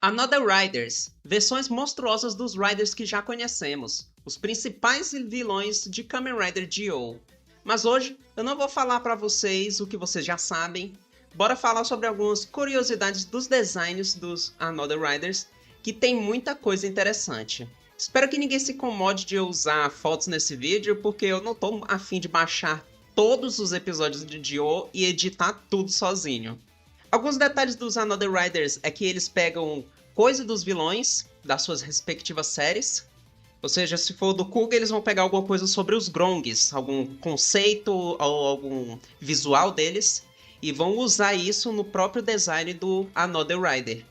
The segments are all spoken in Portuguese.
Another Riders, versões monstruosas dos Riders que já conhecemos, os principais vilões de Kamen Rider Dio. Mas hoje eu não vou falar para vocês o que vocês já sabem, bora falar sobre algumas curiosidades dos designs dos Another Riders, que tem muita coisa interessante. Espero que ninguém se incomode de eu usar fotos nesse vídeo, porque eu não tô a fim de baixar todos os episódios de Dio e editar tudo sozinho. Alguns detalhes dos Another Riders é que eles pegam coisa dos vilões das suas respectivas séries. Ou seja, se for do Kuga, eles vão pegar alguma coisa sobre os Grongs, algum conceito ou algum visual deles, e vão usar isso no próprio design do Another Rider.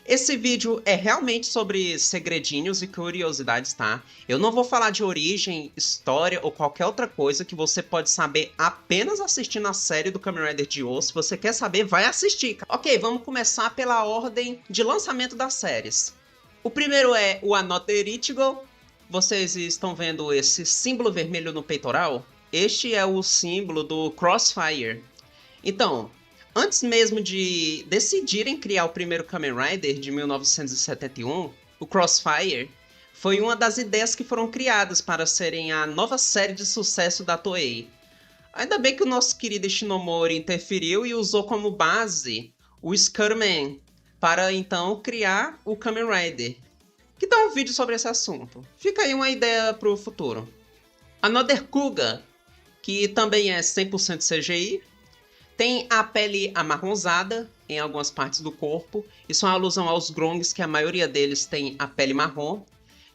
Esse vídeo é realmente sobre segredinhos e curiosidades, tá? Eu não vou falar de origem, história ou qualquer outra coisa que você pode saber apenas assistindo a série do Kamen Rider Dio. Se você quer saber, vai assistir. Ok, vamos começar pela ordem de lançamento das séries. O primeiro é o Another Ichigo. Vocês estão vendo esse símbolo vermelho no peitoral? Este é o símbolo do Crossfire. Então, antes mesmo de decidirem criar o primeiro Kamen Rider de 1971, o Crossfire foi uma das ideias que foram criadas para serem a nova série de sucesso da Toei. Ainda bem que o nosso querido Ishinomori interferiu e usou como base o Scudman para então criar o Kamen Rider. Que tal um vídeo sobre esse assunto? Fica aí uma ideia para o futuro. Another Kuga, que também é 100% CGI, tem a pele amarronzada em algumas partes do corpo. Isso é uma alusão aos Grongs, que a maioria deles tem a pele marrom,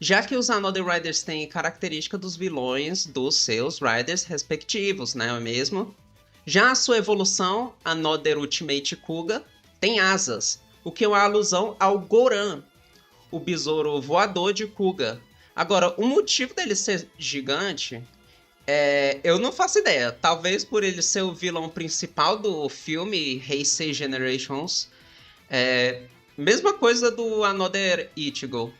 já que os Another Riders têm característica dos vilões dos seus Riders respectivos, não é mesmo? Já a sua evolução, Another Ultimate Kuga, tem asas, o que é uma alusão ao Goran, o besouro voador de Kuga. Agora, o motivo dele ser gigante... eu não faço ideia. Talvez por ele ser o vilão principal do filme Heisei Generations. Mesma coisa do Another Ichigo.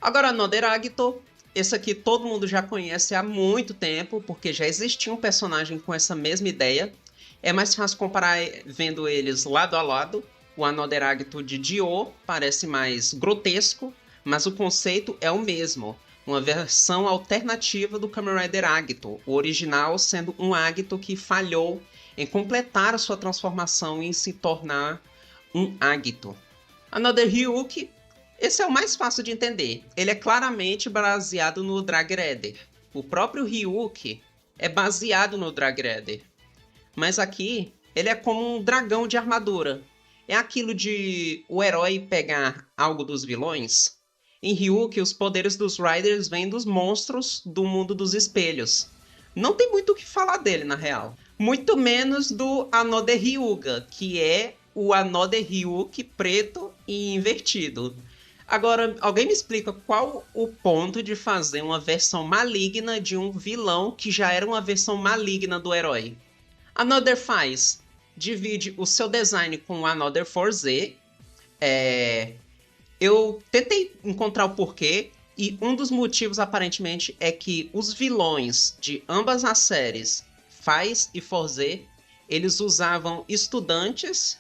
Agora, Another Agito. Esse aqui todo mundo já conhece há muito tempo, porque já existia um personagem com essa mesma ideia. É mais fácil comparar vendo eles lado a lado. O Another Agito de Dio parece mais grotesco, mas o conceito é o mesmo. Uma versão alternativa do Kamen Rider Agito, o original sendo um Agito que falhou em completar a sua transformação e em se tornar um Agito. Another Ryuki, esse é o mais fácil de entender. Ele é claramente baseado no Drag Rider. O próprio Ryuki é baseado no Drag Rider. Mas aqui, ele é como um dragão de armadura. É aquilo de o herói pegar algo dos vilões. Em Ryuki, os poderes dos Riders vêm dos monstros do mundo dos espelhos. Não tem muito o que falar dele, na real. Muito menos do Another Ryuga, que é o Another Ryuki preto e invertido. Agora, alguém me explica qual o ponto de fazer uma versão maligna de um vilão que já era uma versão maligna do herói? Another divide o seu design com o Another 4Z. Eu tentei encontrar o porquê, e um dos motivos, aparentemente, é que os vilões de ambas as séries, Faz e Forzé, eles usavam estudantes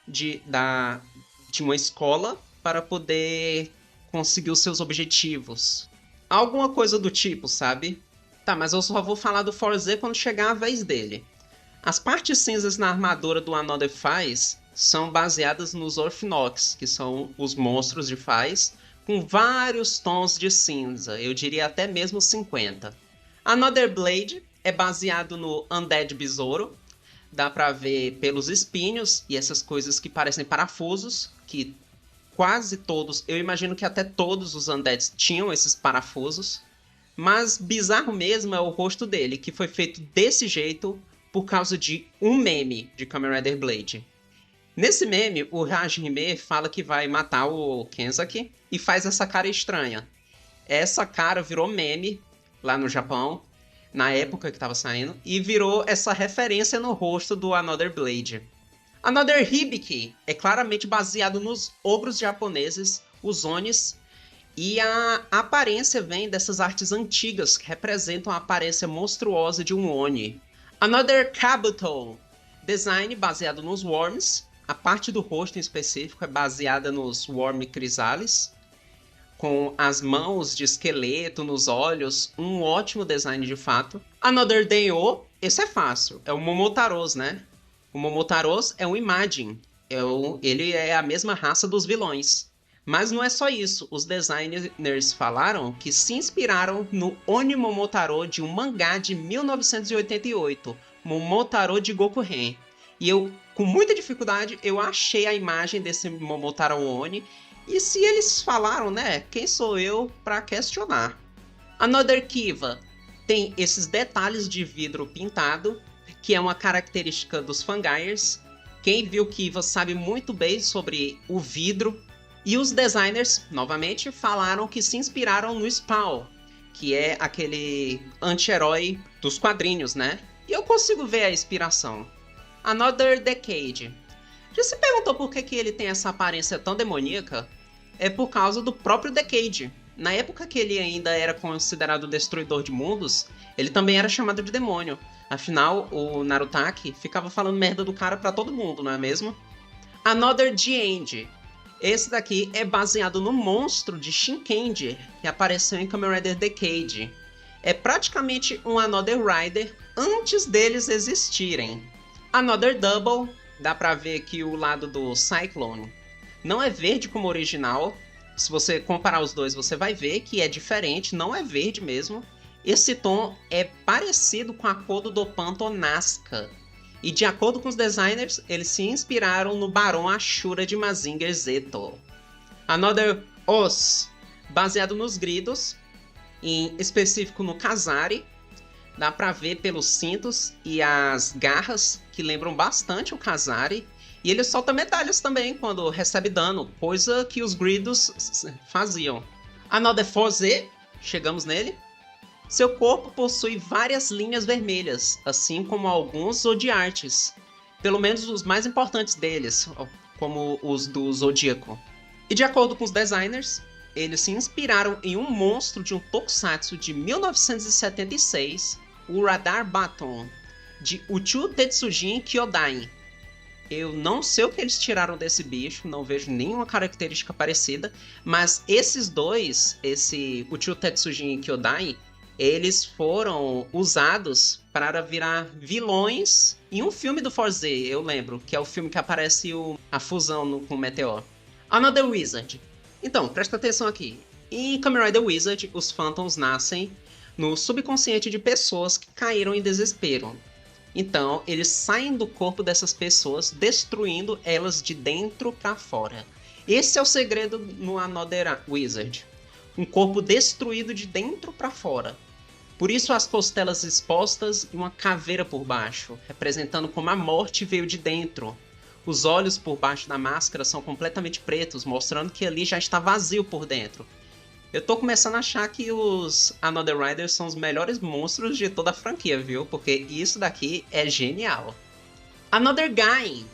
de uma escola para poder conseguir os seus objetivos. Alguma coisa do tipo, sabe? Tá, mas eu só vou falar do Forzé quando chegar a vez dele. As partes cinzas na armadura do Another Faz são baseadas nos Orphnox, que são os monstros de Faz, com vários tons de cinza, eu diria até mesmo 50. Another Blade é baseado no Undead Besouro, dá pra ver pelos espinhos e essas coisas que parecem parafusos, que quase todos, eu imagino que até todos os Undeads tinham esses parafusos, mas bizarro mesmo é o rosto dele, que foi feito desse jeito por causa de um meme de Kamen Rider Blade. Nesse meme, o Hajime fala que vai matar o Kenzaki e faz essa cara estranha. Essa cara virou meme lá no Japão, na época que estava saindo, e virou essa referência no rosto do Another Blade. Another Hibiki é claramente baseado nos ogros japoneses, os Onis, e a aparência vem dessas artes antigas que representam a aparência monstruosa de um Oni. Another Kabuto, design baseado nos Worms, A parte do rosto em específico é baseada nos Worm Chrysalis, com as mãos de esqueleto nos olhos, um ótimo design de fato. Another Day O, esse é fácil, é o Momotaros, né? O Momotaros é um Imagine, ele é a mesma raça dos vilões. Mas não é só isso, os designers falaram que se inspiraram no Oni Momotaro de um mangá de 1988, Momotaro de Gokuren. E eu, com muita dificuldade, eu achei a imagem desse Momotaro Oni. E se eles falaram, né, quem sou eu para questionar? Another Kiva tem esses detalhes de vidro pintado, que é uma característica dos Fangires. Quem viu Kiva sabe muito bem sobre o vidro. E os designers, novamente, falaram que se inspiraram no Spawn, que é aquele anti-herói dos quadrinhos, né? E eu consigo ver a inspiração. Another Decade. Já se perguntou por que ele tem essa aparência tão demoníaca? É por causa do próprio Decade. Na época que ele ainda era considerado destruidor de mundos, ele também era chamado de demônio. Afinal, o Narutaki ficava falando merda do cara pra todo mundo, não é mesmo? Another The End. Esse daqui é baseado no monstro de Shinkenger, que apareceu em Kamen Rider Decade. É praticamente um Another Rider antes deles existirem. Another Double, dá pra ver que o lado do Cyclone não é verde como o original. Se você comparar os dois, você vai ver que é diferente, não é verde mesmo. Esse tom é parecido com a cor do Doppanto Nazca. E de acordo com os designers, eles se inspiraram no Barão Ashura de Mazinger Z. Another Os, baseado nos gridos, em específico no Kazari. Dá pra ver pelos cintos e as garras, que lembram bastante o Kazari. E ele solta medalhas também quando recebe dano, coisa que os gridos faziam. Another 4Z, chegamos nele. Seu corpo possui várias linhas vermelhas, assim como alguns Zodiartes. Pelo menos os mais importantes deles, como os do Zodíaco. E de acordo com os designers, eles se inspiraram em um monstro de um tokusatsu de 1976, o Radar Baton, de Uchu Tetsujin Kyodai. Eu não sei o que eles tiraram desse bicho, não vejo nenhuma característica parecida, mas esses dois, esse Uchu Tetsujin Kyodai, eles foram usados para virar vilões em um filme do 4Z, eu lembro, que é o filme que aparece a fusão com o Meteor. Another Wizard. Então, presta atenção aqui. Em Kamen Rider Wizard, os Phantoms nascem no subconsciente de pessoas que caíram em desespero. Então, eles saem do corpo dessas pessoas, destruindo elas de dentro para fora. Esse é o segredo no Another Wizard. Um corpo destruído de dentro para fora. Por isso as costelas expostas e uma caveira por baixo, representando como a morte veio de dentro. Os olhos por baixo da máscara são completamente pretos, mostrando que ali já está vazio por dentro. Eu tô começando a achar que os Another Riders são os melhores monstros de toda a franquia, viu? Porque isso daqui é genial. Another Guy.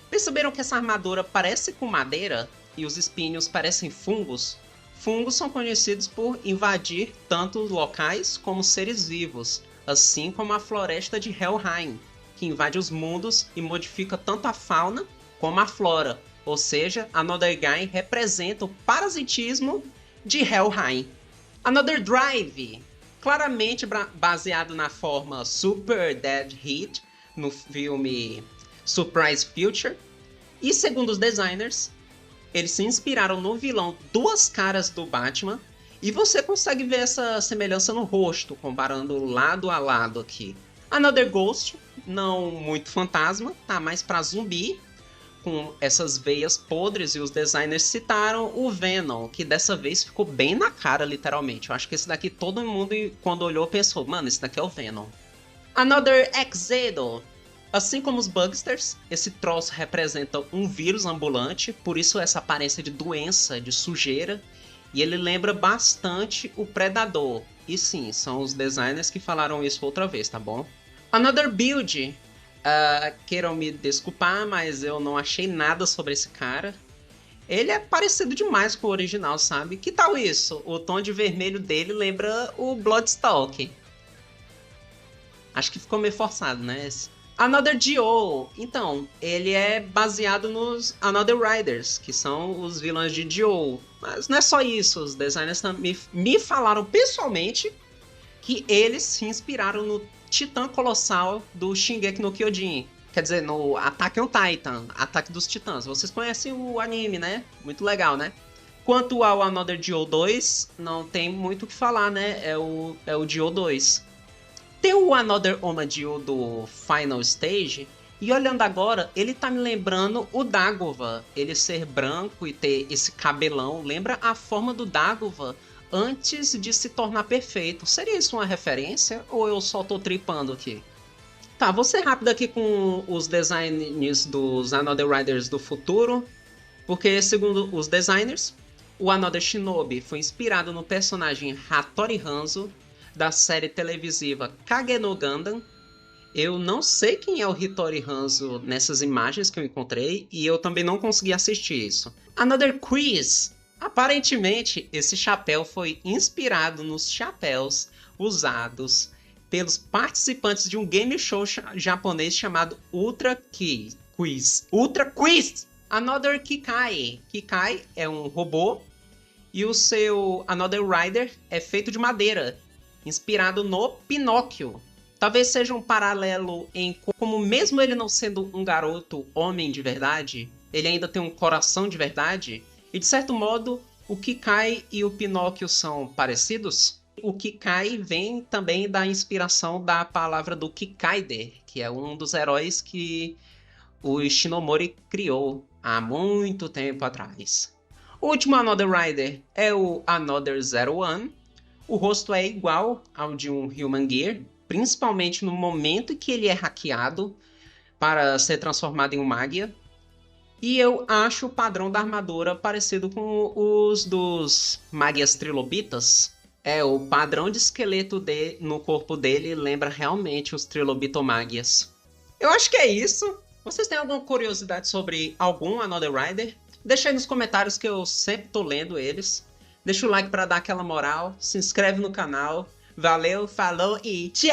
Perceberam que essa armadura parece com madeira e os espinhos parecem fungos? Fungos são conhecidos por invadir tanto locais como seres vivos, assim como a floresta de Helheim, que invade os mundos e modifica tanto a fauna como a flora. Ou seja, Another Guy representa o parasitismo de Helheim. Another Drive, claramente baseado na forma Super Dead Heat no filme Surprise Future. E segundo os designers, eles se inspiraram no vilão Duas Caras do Batman. E você consegue ver essa semelhança no rosto, comparando lado a lado aqui. Another Ghost, não muito fantasma, tá mais pra zumbi, com essas veias podres, e os designers citaram o Venom, que dessa vez ficou bem na cara, literalmente. Eu acho que esse daqui todo mundo, quando olhou, pensou, mano, esse daqui é o Venom. Another Exedo. Assim como os Bugsters, esse troço representa um vírus ambulante, por isso essa aparência de doença, de sujeira, e ele lembra bastante o Predador. E sim, são os designers que falaram isso outra vez, tá bom? Another Build. Queiram me desculpar, mas eu não achei nada sobre esse cara. Ele é parecido demais com o original, sabe? Que tal isso? O tom de vermelho dele lembra o Bloodstalk. Acho que ficou meio forçado, né? Another Dio, então, ele é baseado nos Another Riders, que são os vilões de Dio. Mas não é só isso, os designers me falaram pessoalmente que eles se inspiraram no Titã Colossal do Shingeki no Kyojin. Quer dizer, no Attack on Titan, Ataque dos Titãs. Vocês conhecem o anime, né? Muito legal, né? Quanto ao Another Dio 2, não tem muito o que falar, né? É o Dio 2. Tem o Another Oma Dio do Final Stage, e olhando agora, ele tá me lembrando o Dagoba. Ele ser branco e ter esse cabelão, lembra a forma do Dagoba antes de se tornar perfeito. Seria isso uma referência ou eu só tô tripando aqui? Tá, vou ser rápido aqui com os designs dos Another Riders do futuro, porque segundo os designers, o Another Shinobi foi inspirado no personagem Hattori Hanzo da série televisiva Kage no Gundam. Eu não sei quem é o Hattori Hanzo nessas imagens que eu encontrei e eu também não consegui assistir isso. Another Quiz. Aparentemente, esse chapéu foi inspirado nos chapéus usados pelos participantes de um game show japonês chamado Ultra Quiz. Ultra Quiz! Another Kikai. Kikai é um robô e o seu Another Rider é feito de madeira, inspirado no Pinóquio. Talvez seja um paralelo em como, mesmo ele não sendo um garoto homem de verdade, ele ainda tem um coração de verdade. E de certo modo, o Kikai e o Pinóquio são parecidos. O Kikai vem também da inspiração da palavra do Kikaider, que é um dos heróis que o Ishinomori criou há muito tempo atrás. O último Another Rider é o Another Zero One. O rosto é igual ao de um Human Gear, principalmente no momento em que ele é hackeado para ser transformado em um Magia. E eu acho o padrão da armadura parecido com os dos Magias Trilobitas. O padrão de esqueleto no corpo dele lembra realmente os Trilobitomagias. Eu acho que é isso. Vocês têm alguma curiosidade sobre algum Another Rider? Deixa aí nos comentários que eu sempre tô lendo eles. Deixa o like para dar aquela moral. Se inscreve no canal. Valeu, falou e tchau!